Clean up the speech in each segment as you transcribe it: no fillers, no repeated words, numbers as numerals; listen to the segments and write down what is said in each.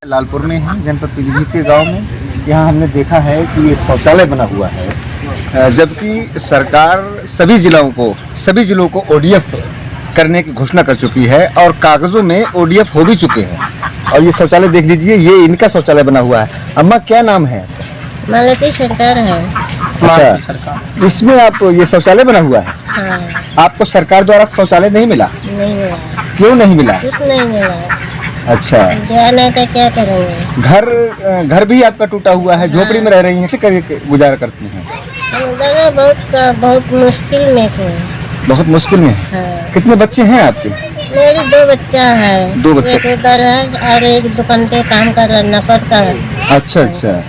लालपुर में है, जनपद पीलीभीत के गांव में। यहाँ हमने देखा है कि ये शौचालय बना हुआ है, जबकि सरकार सभी जिलों को ओडीएफ करने की घोषणा कर चुकी है और कागजों में ओडीएफ हो भी चुके हैं। और ये शौचालय देख लीजिए, ये इनका शौचालय बना हुआ है। अम्मा, क्या नाम है? मालती शंकर है। अच्छा, इसमें आप ये शौचालय बना हुआ है। हाँ। आपको सरकार द्वारा शौचालय नहीं मिला? नहीं मिला। क्यों नहीं मिला? कुछ नहीं मिला। अच्छा, ध्यान है तो क्या करेंगे। घर भी आपका टूटा हुआ है, झोपड़ी में रह रही हैं, कैसे गुजारा करती हैं? बहुत मुश्किल में थे। बहुत मुश्किल में। हाँ। कितने बच्चे हैं आपके? मेरी 2 बच्चा है। 2 बच्चे। एक उधर है और एक दुकान पे काम कर रहा है, नफर का है। अच्छा अच्छा।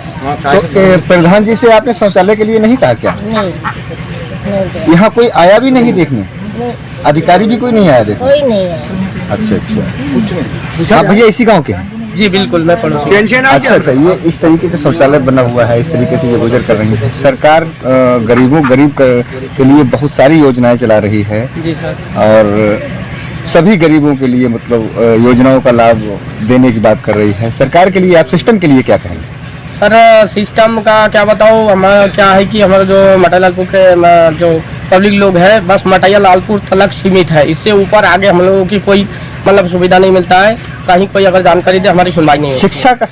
तो प्रधान जी से आपने शौचालय के लिए नहीं कहा क्या? नहीं। यहाँ कोई आया भी नहीं देखने? नहीं। अधिकारी भी कोई नहीं आया देखने? कोई नहीं है। अच्छा अच्छा। आप भैया इसी गांव के हैं? जी बिल्कुल, मैं पड़ोसी। अच्छा अच्छा। ये इस तरीके का शौचालय बना हुआ है, इस तरीके से ये गुजर कर रही है सरकार। गरीब के लिए बहुत सारी योजनाएं चला रही है। जी सर। और सभी गरीबों के लिए मतलब योजनाओं का लाभ देने की बात कर रही है सरकार। के लिए आप सिस्टम के लिए क्या कहेंगे? सर सिस्टम का क्या बताऊँ, हमारा क्या है कि हमारा जो मटिया लालपुर के जो पब्लिक लोग है बस मटिया लालपुर तक सीमित है। इससे ऊपर आगे हम लोगों की कोई मतलब सुविधा नहीं मिलता है। कहीं कोई अगर जानकारी दे, हमारी सुनवाई नहीं है। शिक्षा का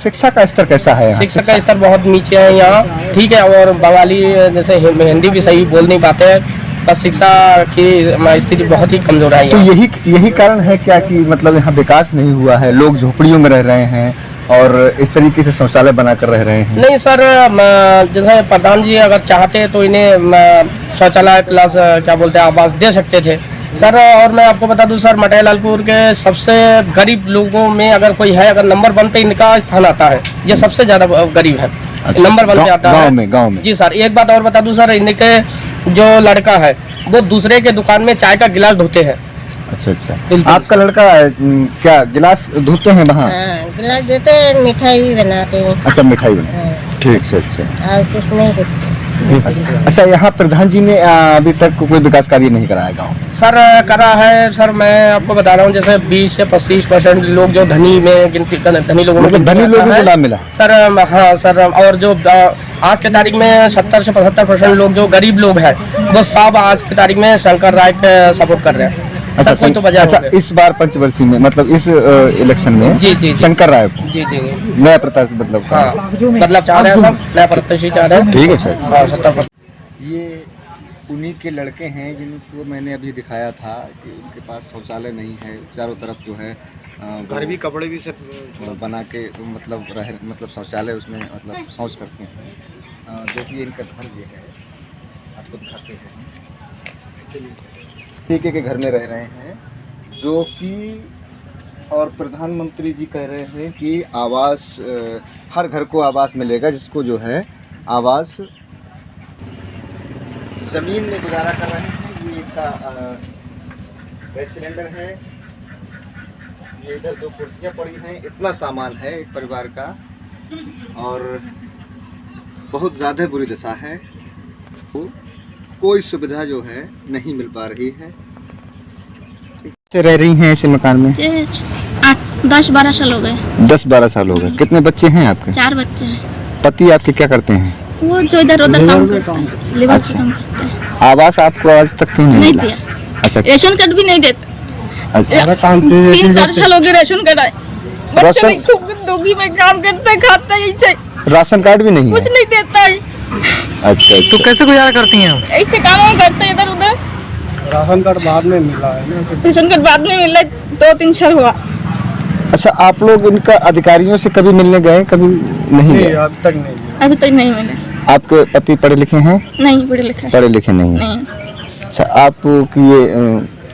स्तर कैसा है? शिक्षा का स्तर बहुत नीचे है यहाँ, ठीक है। और बंगाली जैसे हिंदी भी सही बोल नहीं पाते हैं, बस शिक्षा की स्थिति बहुत ही कमजोर है। तो यही कारण है क्या कि मतलब यहाँ विकास नहीं हुआ है, लोग झोपड़ियों में रह रहे हैं और इस तरीके से शौचालय बनाकर रह रहे हैं? नहीं सर, जैसे प्रधान जी अगर चाहते तो इन्हें शौचालय प्लस क्या बोलते हैं आवास दे सकते थे सर। और मैं आपको बता दूं सर, मटिया लालपुर के सबसे गरीब लोगों में अगर कोई है, अगर नंबर 1 पे इनका स्थान आता है। ये सबसे ज्यादा गरीब है। अच्छा, नंबर 1 पे आता है गाँव में। जी सर, एक बात और बता दूं सर, इनके जो लड़का है वो दूसरे के दुकान में चाय का गिलास धोते हैं। अच्छा अच्छा। आपका लड़का क्या गिलास धोते हैं वहाँ? गिलास देते हैं, मिठाई भी बनाते हैं। अच्छा, मिठाई बनाते। ठीक। अच्छा अच्छा। और कुछ नहीं करते। अच्छा, यहाँ प्रधान जी ने अभी तक कोई विकास कार्य नहीं कराया गाँव? सर करा है सर, मैं आपको बता रहा हूँ, जैसे 20 से 25% लोग जो धनी में गिनती धनी लोगों मतलब धनी लोगों को लाभ मिला सर। हाँ सर, और जो आज के तारीख में 70 से 75% लोग जो गरीब लोग हैं वो सब आज की तारीख में शंकर राय के सपोर्ट कर रहे हैं। अच्छा, कोई तो वजह। अच्छा, इस बार पंचवर्षीय में मतलब इस इलेक्शन में जी शंकर राय को जी नया प्रत्याशी मतलब चाह रहे हैं सब, नया प्रत्याशी चाह रहे हैं। ठीक है सर। 70%। ये उन्हीं के लड़के हैं जिनको मैंने अभी दिखाया था कि उनके पास शौचालय नहीं है। चारों तरफ जो है घर भी, कपड़े भी सब बना के मतलब शौचालय उसमें मतलब शौच करते हैं। जो कि इनका घर ये है, आपको दिखाते हैं। ठेके के घर में रह रहे हैं जो कि, और प्रधानमंत्री जी कह रहे हैं कि आवास, हर घर को आवास मिलेगा, जिसको जो है आवास ज़मीन में गुजारा कर रहे हैं। ये इनका गैस सिलेंडर है, ये इधर 2 कुर्सियाँ पड़ी हैं, इतना सामान है एक परिवार का और बहुत ज़्यादा बुरी दशा है। कोई सुविधा जो है नहीं मिल पा रही है। रह रही हैं ऐसे मकान में? 10-12 साल हो गए। 10-12 साल हो गए। कितने बच्चे हैं आपके? 4 बच्चे हैं। पति आपके क्या करते हैं? वो जो इधर उधर काम करते हैं, लेबर का काम करते हैं। आवास आपको आज तक क्यों नहीं दिया? अच्छा, रेशन कार्ड भी नहीं देते। अच्छा, 3-4 साल हो गए रेशन कार्ड आए। बच्चे भी खूब दुखी में काम करते खाते हैं, राशन कार्ड भी नहीं, कुछ नहीं देता है। अच्छा, तो कैसे गुजारा करती हैं? ऐसे काम करते हैं इधर उधर। राशन कार्ड बाद में मिला है ना? रेशन कार्ड बाद में मिला, 2-3 साल हुआ। अच्छा, आप लोग इनका अधिकारियों से कभी मिलने गए? कभी नहीं गए? अभी तक नहीं मिले। आपके पति पढ़े लिखे हैं? नहीं पढ़े लिखे। पढ़े लिखे नहीं है। अच्छा, आपकी ये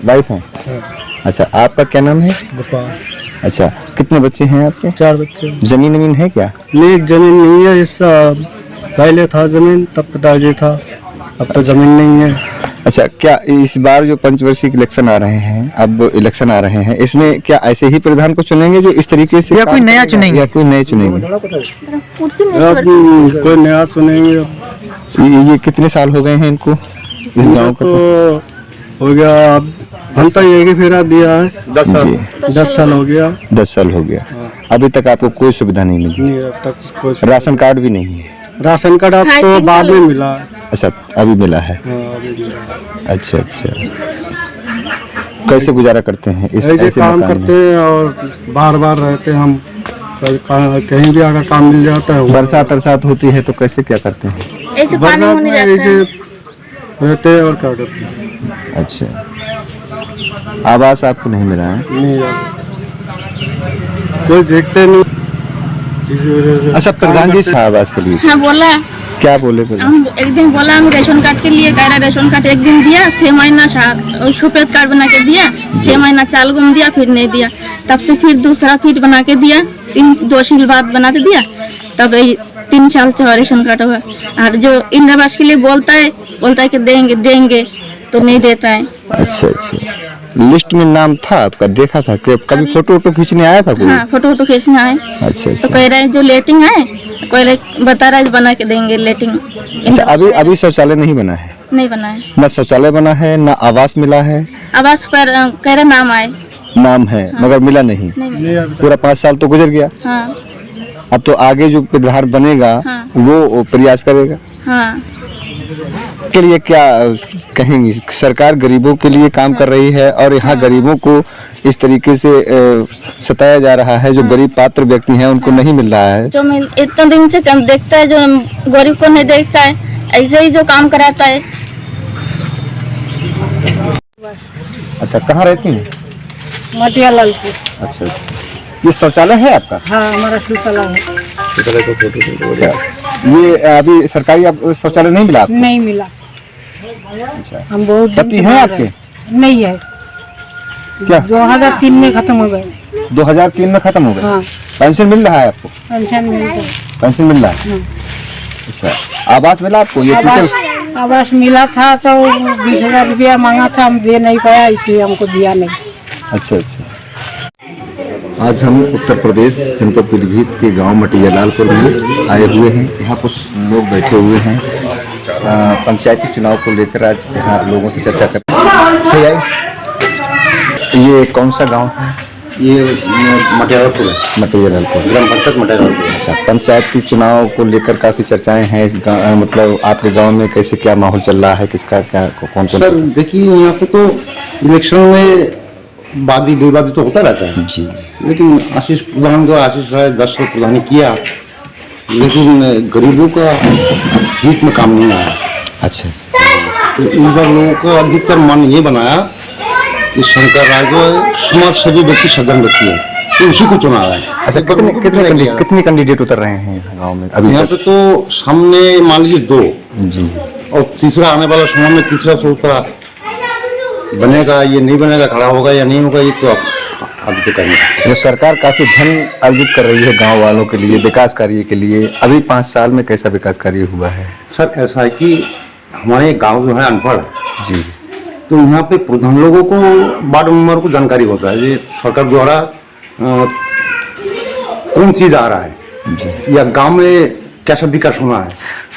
वाइफ है? अच्छा, आपका क्या नाम है? गोपाल। अच्छा, कितने बच्चे हैं आपके? 4 बच्चे। जमीन है क्या? नहीं, जमीन नहीं है। इस पहले था जमीन, तब पिताजी था, अब तो जमीन नहीं है। अच्छा, क्या इस बार जो पंचवर्षीय इलेक्शन आ रहे हैं, अब इलेक्शन आ रहे हैं, इसमें क्या ऐसे ही प्रधान को चुनेंगे जो इस तरीके से, या कोई नया चुनेंगे? या कोई नए चुनेंगे? कोई नया चुनेंगे। ये कितने साल हो गए हैं इनको इस गांव को? हो गया हम तो यही फेरा दिया है 10 साल जी। 10 साल हो गया 10 साल हो गया। अभी तक आपको कोई सुविधा नहीं मिली? नहीं अब तक कोई राशन कार्ड भी नहीं है? राशन कार्ड अब तो बाद में मिला है। अच्छा, अभी मिला है। हाँ, अभी मिला है। अच्छा अच्छा, कैसे गुजारा करते हैं इस ऐसे ऐसे काम मकान करते में? हैं और बार बार रहते हैं हम। कहीं भी अगर काम मिल जाता है बरसात अरसात होती है तो कैसे क्या करते हैं? ऐसे पानी बरसात होने में जाता ऐसे है। रहते हैं और क्या करते हैं। अच्छा, आवास आपको नहीं मिला है? नहीं जाते, कोई देखते नहीं इस वजह से। अच्छा, प्रधान जी आवास के लिए हाँ बोला, क्या बोले बोले? हम एक दिन बोला हम रेशन कार्ड के लिए, कह रहा रेशन कार्ड एक दिन दिया, 6 महीना सफेद कार्ड बना के दिया, 6 महीना चाल गुम दिया, फिर नहीं दिया। तब से फिर दूसरा फिर बना के दिया, 2 साल बाद बना के दिया, तब 3 साल से रेशन कार्ड हुआ। और जो इंदिरा आवास के लिए बोलता है कि देंगे देंगे, तो नहीं देता है। अच्छा अच्छा, लिस्ट में नाम था आपका, देखा था कि कभी फोटो वोटो खींचने आया था कोई? हाँ, फोटो खींचने आए अच्छा तो अच्छा। कह रहे हैं जो लेटिंग है, कोई बता रहा है बना के देंगे लेटिंग। अच्छा, अभी शौचालय नहीं बना है? नहीं बना है। ना शौचालय बना है, ना आवास मिला है? आवास पर कह रहे नाम आए, नाम है मगर मिला नहीं। नहीं मिला। पूरा 5 साल तो गुजर गया। हाँ अब तो आगे जो प्रधान बनेगा हाँ। वो प्रयास करेगा। हाँ, के लिए क्या कहेंगी? सरकार गरीबों के लिए काम कर रही है और यहाँ गरीबों को इस तरीके से सताया जा रहा है। जो गरीब पात्र व्यक्ति हैं उनको नहीं मिल रहा है। जो इतने दिन से कम देखता है, जो गरीब को नहीं देखता है, ऐसे ही जो काम कराता है। अच्छा, कहाँ रहती हैं? मटिया लालपुर। अच्छा अच्छा, ये शौचालय है आपका? हाँ, हमारा शौचालय है। शौचालय को फोटो ये अभी सरकारी शौचालय नहीं मिला आपको? नहीं मिला। अच्छा, हम बहुत पति हैं आपके? नहीं है, क्या 2003 में खत्म हो गए। 2003 में खत्म हो गए? हाँ, पेंशन मिल रहा है आपको? पेंशन मिल गई। पेंशन मिल रहा है। अच्छा, आवास मिला आपको? ये टोटल आवास मिला था तो 20,000 रुपया मांगा था, हम दे नहीं पाया, इसलिए हमको दिया नहीं। अच्छा अच्छा। आज हम उत्तर प्रदेश जनपद पीलीभीत के गांव मटिया लालपुर में आए हुए हैं। यहाँ कुछ लोग बैठे हुए हैं, पंचायती चुनाव को लेकर आज यहाँ लोगों से चर्चा कर सही आई। ये कौन सा गांव है? ये मटिया लालपुर है, मटिया लालपुर, ग्राम पंचायत मटिया लालपुर। अच्छा, पंचायती चुनाव को लेकर काफी चर्चाएं हैं इस मतलब आपके गांव में कैसे क्या माहौल चल रहा है, किसका क्या कौन सर कौन? देखिए, यहाँ पे तो इलेक्शन में वादी विवादी तो होता रहता है जी, लेकिन आशीष प्रधान जो आशीष राय 10 साल प्रधानी किया, लेकिन गरीबों का हित में काम नहीं आया। अच्छा तो इन बार लोगों का अधिकतर मन ये बनाया कि शंकर राय जो है समाज सेवी व्यक्ति, सज्जन व्यक्ति है, तो उसी को चुना है। अच्छा, कितने कैंडिडेट उतर रहे हैं यहाँ गाँव में अभी यहाँ तक? पे तो सामने मान लीजिए 2 जी, और तीसरा आने वाला समय में तीसरा चौथा बनेगा, ये नहीं बनेगा, खड़ा होगा या नहीं होगा, ये तो अभी तो करना। जो सरकार काफी धन अर्जित कर रही है गांव वालों के लिए, विकास कार्य के लिए, अभी 5 साल में कैसा विकास कार्य हुआ है? सर ऐसा है कि हमारे गांव जो है अनपढ़, जी, तो यहाँ पे प्रधान लोगों को, वार्ड मेंबर को जानकारी होता है ये सरकार द्वारा कौन चीज आ रहा है जी। या गांव में कैसा विकास होना है,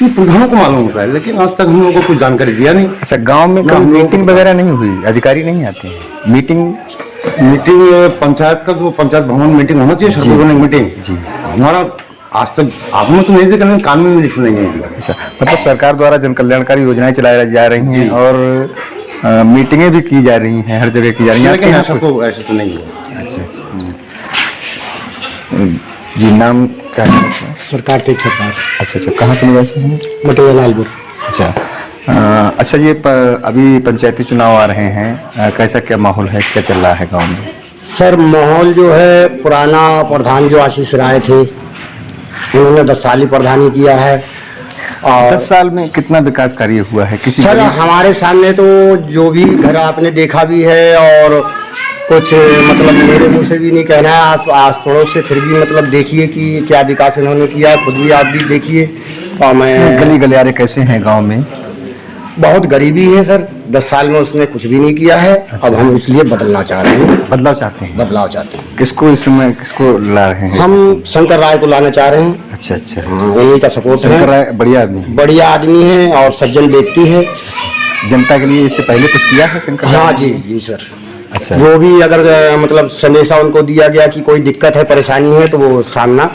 ये प्रधानों को मालूम होता है, लेकिन आज तक हम लोगों को कुछ जानकारी दिया नहीं। अच्छा, गांव में कभी मीटिंग वगैरह नहीं हुई? अधिकारी नहीं आते हैं? मीटिंग पंचायत का जो पंचायत भवन मीटिंग होना चाहिए, सार्वजनिक मीटिंग जी, हमारा आज तक आपने तो नहीं देखा, लेकिन कानून में लिखा नहीं है। अच्छा, मतलब सरकार द्वारा जन कल्याणकारी योजनाएं चलाई जा रही हैं और मीटिंगें भी की जा रही हैं, हर जगह की जा रही हैं। लेकिन ऐसा तो नहीं है। अच्छा अच्छा जी, नाम क्या है? सरकार तेज सरकार अच्छा अच्छा, कहाँ के निवासी हैं? मटिया लालपुर। अच्छा, अच्छा, ये अभी पंचायती चुनाव आ रहे हैं, कैसा क्या माहौल है, क्या चल रहा है गांव में? सर माहौल जो है, पुराना प्रधान जो आशीष राय थे, उन्होंने 10 साल ही प्रधानी किया है। और 10 साल में कितना विकास कार्य हुआ है किसी सर गरीब- हमारे सामने तो जो भी घर आपने देखा भी है, और कुछ मतलब मेरे मुंह से भी नहीं कहना है, आस पड़ोस से, फिर भी मतलब देखिए कि क्या विकास इन्होंने किया, खुद भी आप भी देखिए। और मैं गली गलियारे कैसे हैं गांव में? बहुत गरीबी है सर, 10 साल में उसने कुछ भी नहीं किया है। अब हम इसलिए बदलना चाह रहे हैं, बदलाव चाहते हैं? बदलाव चाहते हैं। किसको इसमें किसको ला रहे हैं? हम शंकर राय को लाना चाह रहे हैं। अच्छा अच्छा, यही का सपोर्ट शंकर है। राय बढ़िया आदमी है, बढ़िया आदमी है और सज्जन व्यक्ति है। जनता के लिए इससे पहले कुछ किया है शंकर राय? हाँ जी जी सर। अच्छा। जो भी अगर मतलब संदेशा उनको दिया गया कि कोई दिक्कत है, परेशानी है, तो वो सामना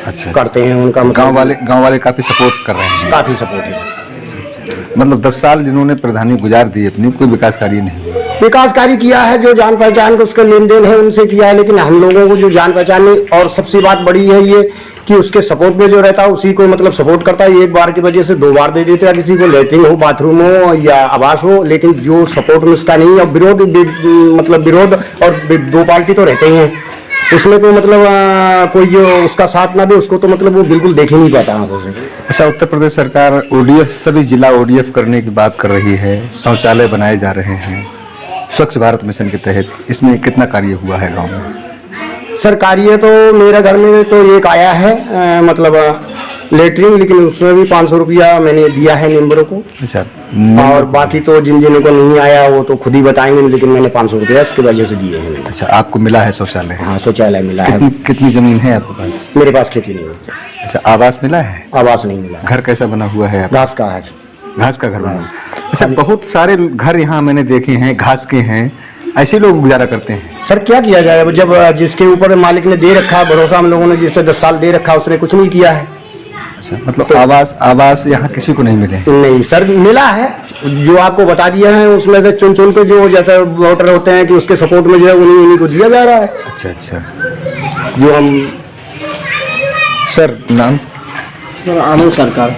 अच्छा करते हैं। उनका मतलब गांव वाले काफी सपोर्ट कर रहे हैं। काफी सपोर्ट है सर। मतलब 10 साल जिन्होंने प्रधानी गुजार दी अपनी, कोई विकास कार्य नहीं हुआ। विकास कार्य किया है, जो जान पहचान के उसका लेन देन है उनसे किया है, लेकिन हम लोगों को जो जान पहचान नहीं, और सबसे बात बड़ी है ये कि उसके सपोर्ट में जो रहता है उसी को मतलब सपोर्ट करता है। एक बार की वजह से 2 बार दे देते हैं, किसी को लेटरिन हो, बाथरूम हो या आवास हो, लेकिन जो सपोर्ट में उसका नहीं। और विरोध और 2 पार्टी तो रहते ही हैं उसमें, तो मतलब कोई जो उसका साथ ना दे उसको तो मतलब वो बिल्कुल देख ही नहीं पाता आंखों से। अच्छा, उत्तर प्रदेश सरकार ODF सभी जिला ODF करने की बात कर रही है, शौचालय बनाए जा रहे हैं स्वच्छ भारत मिशन के तहत, इसमें कितना कार्य हुआ है गांव में? सर कार्य तो मेरे घर में तो एक आया है मतलब लेटरिन, लेकिन उसमें भी 500 रुपया मैंने दिया है मेंबरों को। अच्छा। और बाकी तो जिन जिन को नहीं आया वो तो खुद ही बताएंगे, लेकिन मैंने 500 रुपया इसके वजह से दिए हैं। अच्छा, आपको मिला है शौचालय? हाँ, शौचालय मिला है। कितनी जमीन है आपके पास? मेरे पास खेती नहीं होती। अच्छा, आवास मिला है? आवास नहीं मिला। घर कैसा बना हुआ है? घास का है। घास का घर बना। अच्छा, बहुत सारे घर यहाँ मैंने देखे हैं घास के हैं, ऐसे लोग गुजारा करते हैं। सर क्या किया जाए, जब जिसके ऊपर मालिक ने दे रखा है भरोसा, हम लोगों ने जिस पे 10 साल दे रखा, उसने कुछ नहीं किया है। अच्छा, मतलब आवास यहाँ किसी को नहीं मिले? नहीं सर, मिला है, जो आपको बता दिया है उसमें से चुन चुन के जो जैसे वोटर होते हैं कि उसके सपोर्ट में जो है उन्हीं को दिया जा रहा है। अच्छा अच्छा। जो हम सर नाम? सर आनंद सरकार।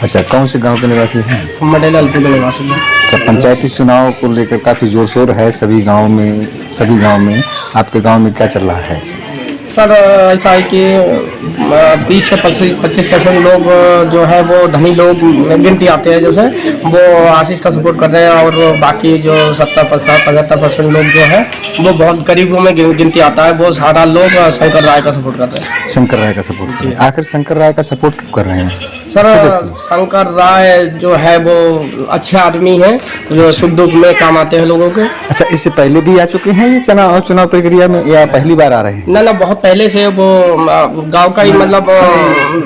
अच्छा, कौन से गांव के निवासी हैं? मटेल लालपुर के निवासी हैं। अच्छा, पंचायती चुनाव को लेकर काफी जोर शोर है सभी गांव में, आपके गांव में क्या चल रहा है? सर ऐसा है कि 20 से 25% लोग जो है वो धनी लोग गिनती आते हैं, जैसे वो आशीष का सपोर्ट कर रहे हैं, और बाकी जो 70-75% लोग जो है वो बहुत गरीबों में गिनती आता है, वो सारा लोग शंकर राय का सपोर्ट कर रहे हैं। शंकर राय का सपोर्ट कर रहे हैं। आखिर शंकर राय का सपोर्ट क्यों कर रहे हैं? सर शंकर राय जो है वो अच्छे आदमी हैं, जो सुख दुख में काम आते हैं लोगों के। अच्छा, इससे पहले भी आ चुके हैं ये चुनाव प्रक्रिया में या पहली बार आ रहे हैं? ना बहुत पहले से वो गांव का ही मतलब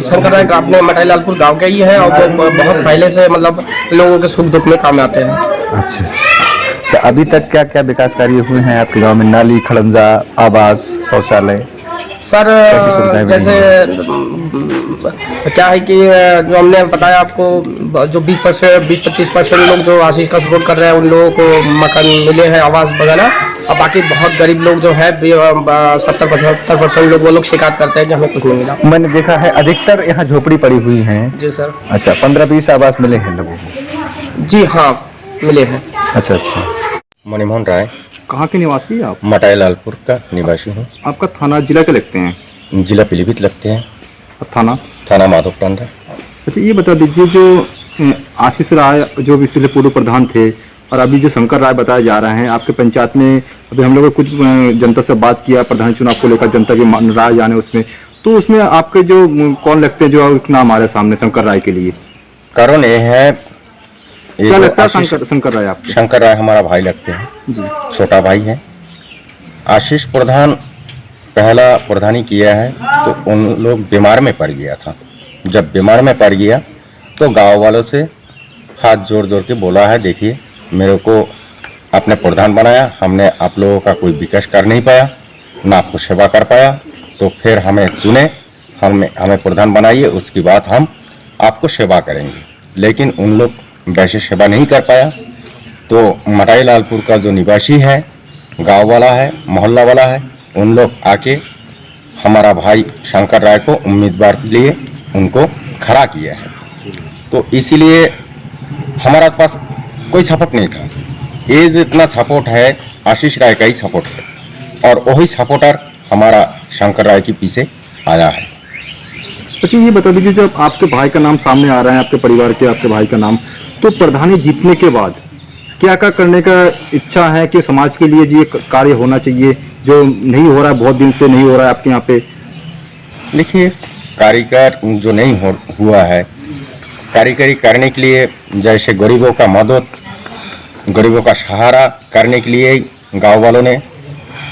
शंकर राय अपने मटाई लालपुर गांव का ही है, और वो बहुत पहले से मतलब लोगों के सुख दुख में काम आते हैं। अच्छा अच्छा। अभी तक क्या क्या विकास कार्य हुए हैं आपके गांव में? नाली, खड़ंजा, आवास, शौचालय? सर जैसे क्या है कि जो हमने बताया आपको, जो 20-25% लोग जो आशीष का सपोर्ट कर रहे हैं उन लोगों को मकान मिले हैं, आवास वगैरह, और बाकी बहुत गरीब लोग जो है 70-75% लोग वो लोग शिकायत करते हैं कि हमें कुछ नहीं मिला। मैंने देखा है अधिकतर यहाँ झोपड़ी पड़ी हुई हैं। जी सर। अच्छा, 15-20 आवास मिले हैं लोगों को? जी हाँ, मिले हैं। अच्छा अच्छा। मणिमोहन राय। कहाँ के निवासी आप? मटाई लालपुर का निवासी हूँ। आपका थाना जिला के लगते हैं? जिला पीलीभीत लगते हैं। थाना माधोपुर। अच्छा, ये बता दीजिए, जो आशीष राय जो भी इसके पूर्व प्रधान थे, और अभी जो शंकर राय बताए जा रहे हैं आपके पंचायत में, अभी हम लोग कुछ जनता से बात किया प्रधान चुनाव को लेकर, जनता की राय जाने उसमें, तो उसमें आपके जो कौन लगते हैं जो नाम आ रहे सामने शंकर राय के लिए? कारण ये है, क्या लगता है शंकर राय आपको? शंकर राय हमारा भाई लगते हैं जी, छोटा भाई है। आशीष प्रधान पहला प्रधानी किया है तो उन लोग बीमार में पड़ गया था। जब बीमार में पड़ गया तो गांव वालों से हाथ जोड़ जोड़ के बोला है, देखिए मेरे को आपने प्रधान बनाया, हमने आप लोगों का कोई विकास कर नहीं पाया, ना आपको सेवा कर पाया, तो फिर हमें चुने, हमें प्रधान बनाइए, उसकी बात हम आपको सेवा करेंगे। लेकिन उन लोग वैसे सेवा नहीं कर पाया, तो मटाई लालपुर का जो निवासी है, गांव वाला है, मोहल्ला वाला है, उन लोग आके हमारा भाई शंकर राय को उम्मीदवार के लिए उनको खड़ा किया है। तो इसीलिए हमारा पास कोई सपोर्ट नहीं था। ये जितना सपोर्ट है आशीष राय का ही सपोर्ट है, और वही सपोर्टर हमारा शंकर राय के पीछे आया है। अच्छा, ये बता दीजिए, जब आपके भाई का नाम सामने आ रहा है, आपके परिवार के आपके भाई का नाम, तो प्रधानी जीतने के बाद क्या क्या करने का इच्छा है कि समाज के लिए जी कार्य होना चाहिए जो नहीं हो रहा है, बहुत दिन से नहीं हो रहा है आपके यहाँ पे? देखिए, कारीगर जो नहीं हुआ है, कारीगरी करने के लिए जैसे गरीबों का मदद, गरीबों का सहारा करने के लिए गांव वालों ने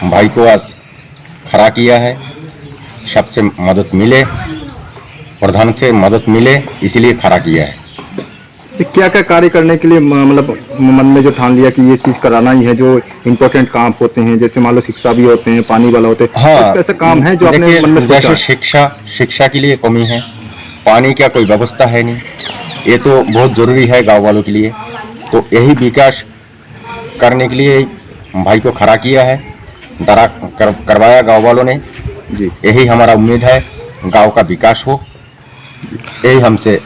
भाई को आज खड़ा किया है। सबसे मदद मिले, प्रधान से मदद मिले, इसीलिए खड़ा किया है। तो क्या क्या कार्य करने के लिए मतलब मन में जो ठान लिया कि ये चीज कराना ही है, जो इम्पोर्टेंट काम होते हैं, जैसे मान लो शिक्षा भी होते हैं, पानी वाला होते हैं, हाँ, कुछ ऐसा काम है जो अपने देखिए, मन में सोचा जैसे है? शिक्षा के लिए कमी है, पानी का कोई व्यवस्था है नहीं, ये तो बहुत जरूरी है गांव वालों के लिए। तो यही विकास करने के लिए भाई को खड़ा किया है, करवाया गांव वालों ने जी। यही हमारा उम्मीद है, गांव का विकास हो, यही हमसे।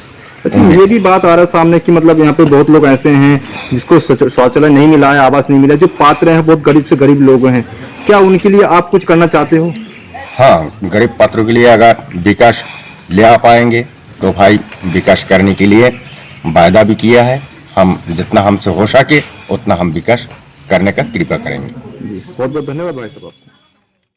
अच्छा, ये भी बात आ रहा है सामने कि मतलब यहाँ पे बहुत लोग ऐसे हैं जिसको शौचालय नहीं मिला है, आवास नहीं मिला है, जो पात्र हैं, बहुत गरीब से गरीब लोग हैं, क्या उनके लिए आप कुछ करना चाहते हो? हाँ, गरीब पात्रों के लिए अगर विकास ले आ पाएंगे तो भाई विकास करने के लिए वायदा भी किया है, हम जितना हमसे हो सके उतना हम विकास करने का कृपा करेंगे। जी, बहुत बहुत धन्यवाद भाई साहब।